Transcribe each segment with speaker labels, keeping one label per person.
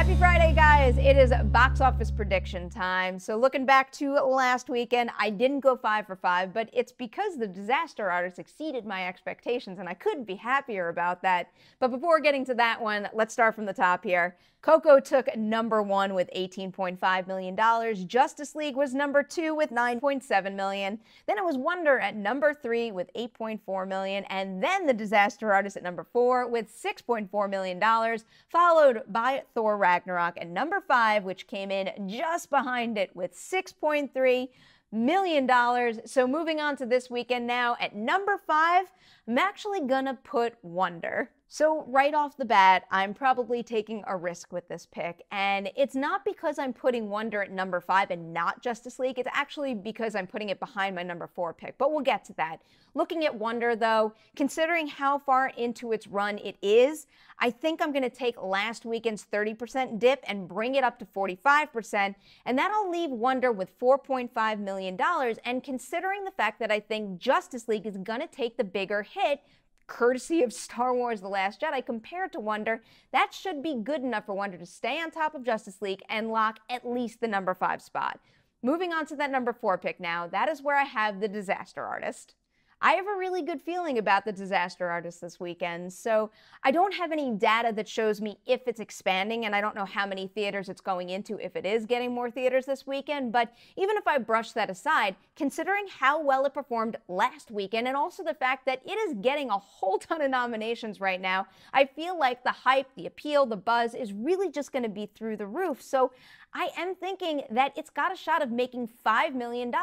Speaker 1: Happy Friday, guys. It is box office prediction time. So looking back to last weekend, I didn't go 5 for 5, but it's because The Disaster Artist exceeded my expectations, and I couldn't be happier about that. But before getting to that one, let's start from the top here. Coco took #1 with $18.5 million. Justice League was #2 with $9.7 million. Then it was Wonder at #3 with $8.4 million. And then The Disaster Artist at #4 with $6.4 million, followed by Thor Ragnarok at #5, which came in just behind it with $6.3 million. So moving on to this weekend now, at #5, I'm actually gonna put Wonder. So right off the bat, I'm probably taking a risk with this pick, and it's not because I'm putting Wonder at #5 and not Justice League. It's actually because I'm putting it behind my #4 pick, but we'll get to that. Looking at Wonder, though, considering how far into its run it is, I think I'm going to take last weekend's 30% dip and bring it up to 45%, and that'll leave Wonder with $4.5 million, and considering the fact that I think Justice League is going to take the bigger hit, courtesy of Star Wars The Last Jedi, compared to Wonder, that should be good enough for Wonder to stay on top of Justice League and lock at least the #5 spot. Moving on to that #4 pick now, that is where I have The Disaster Artist. I have a really good feeling about The Disaster Artist this weekend, so I don't have any data that shows me if it's expanding, and I don't know how many theaters it's going into if it is getting more theaters this weekend, but even if I brush that aside, considering how well it performed last weekend, and also the fact that it is getting a whole ton of nominations right now, I feel like the hype, the appeal, the buzz is really just going to be through the roof. So I am thinking that it's got a shot of making $5 million,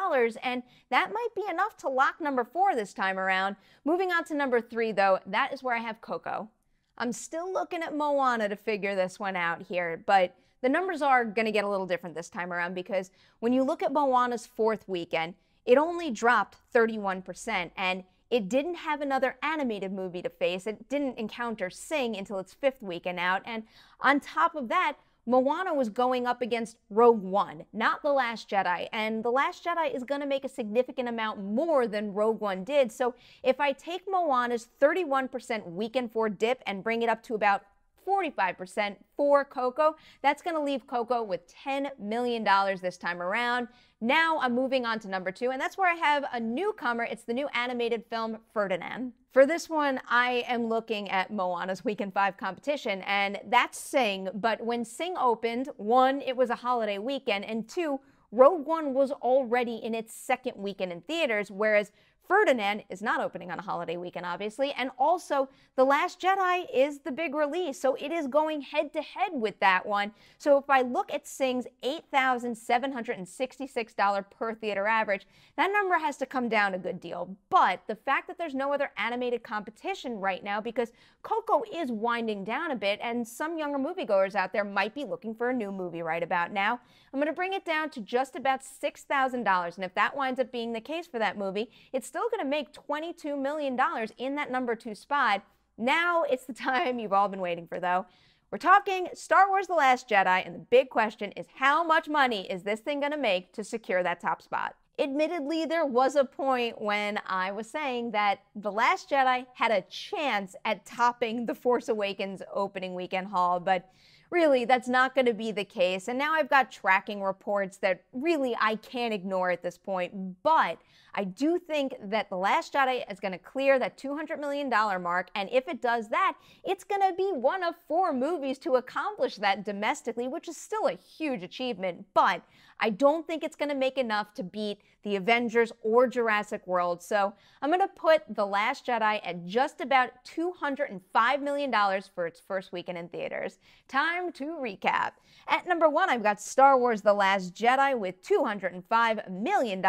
Speaker 1: and that might be enough to lock #4 this time around. Moving on to #3, though, that is where I have Coco. I'm still looking at Moana to figure this one out here, but the numbers are going to get a little different this time around, because when you look at Moana's 4th weekend, it only dropped 31%, and it didn't have another animated movie to face. It didn't encounter Sing until its 5th weekend out, and on top of that, Moana was going up against Rogue One, not The Last Jedi, and The Last Jedi is going to make a significant amount more than Rogue One did. So if I take Moana's 31% weekend 4 dip and bring it up to about 45% for Coco, that's going to leave Coco with $10 million this time around. Now I'm moving on to #2, and that's where I have a newcomer. It's the new animated film, Ferdinand. For this one, I am looking at Moana's weekend 5 competition, and that's Sing. But when Sing opened, 1, it was a holiday weekend, and 2, Rogue One was already in its 2nd weekend in theaters, whereas Ferdinand is not opening on a holiday weekend, obviously, and also The Last Jedi is the big release, so it is going head-to-head with that one. So if I look at Sing's $8,766 per theater average, that number has to come down a good deal. But the fact that there's no other animated competition right now, because Coco is winding down a bit, and some younger moviegoers out there might be looking for a new movie right about now, I'm going to bring it down to just about $6,000, and if that winds up being the case for that movie, it's still going to make $22 million in that #2 spot. Now it's the time you've all been waiting for, though. We're talking Star Wars The Last Jedi, and the big question is, how much money is this thing going to make to secure that top spot? Admittedly, there was a point when I was saying that The Last Jedi had a chance at topping The Force Awakens opening weekend haul, but really, that's not going to be the case. And now I've got tracking reports that really I can't ignore at this point. But I do think that The Last Jedi is going to clear that $200 million mark. And if it does that, it's going to be one of 4 movies to accomplish that domestically, which is still a huge achievement. But I don't think it's going to make enough to beat the Avengers or Jurassic World. So I'm going to put The Last Jedi at just about $205 million for its 1st weekend in theaters. Time to recap. At #1, I've got Star Wars The Last Jedi with $205 million.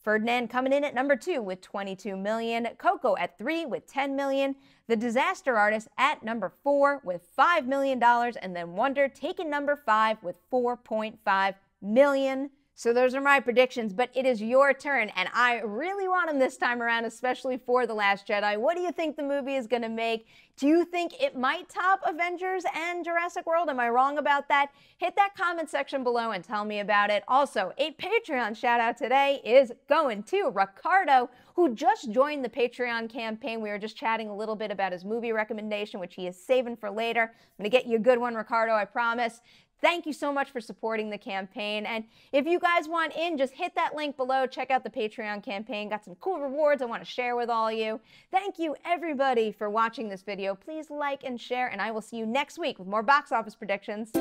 Speaker 1: Ferdinand coming in at #2 with $22 million. Coco at 3 with $10 million. The Disaster Artist at #4 with $5 million. And then Wonder taking #5 with $4.5 million. So those are my predictions, but it is your turn, and I really want them this time around, especially for The Last Jedi. What do you think the movie is going to make? Do you think it might top Avengers and Jurassic World? Am I wrong about that? Hit that comment section below and tell me about it. Also, a Patreon shout out today is going to Ricardo, who just joined the Patreon campaign. We were just chatting a little bit about his movie recommendation, which he is saving for later. I'm going to get you a good one, Ricardo, I promise. Thank you so much for supporting the campaign. And if you guys want in, just hit that link below. Check out the Patreon campaign. Got some cool rewards I want to share with all you. Thank you, everybody, for watching this video. Please like and share, and I will see you next week with more box office predictions.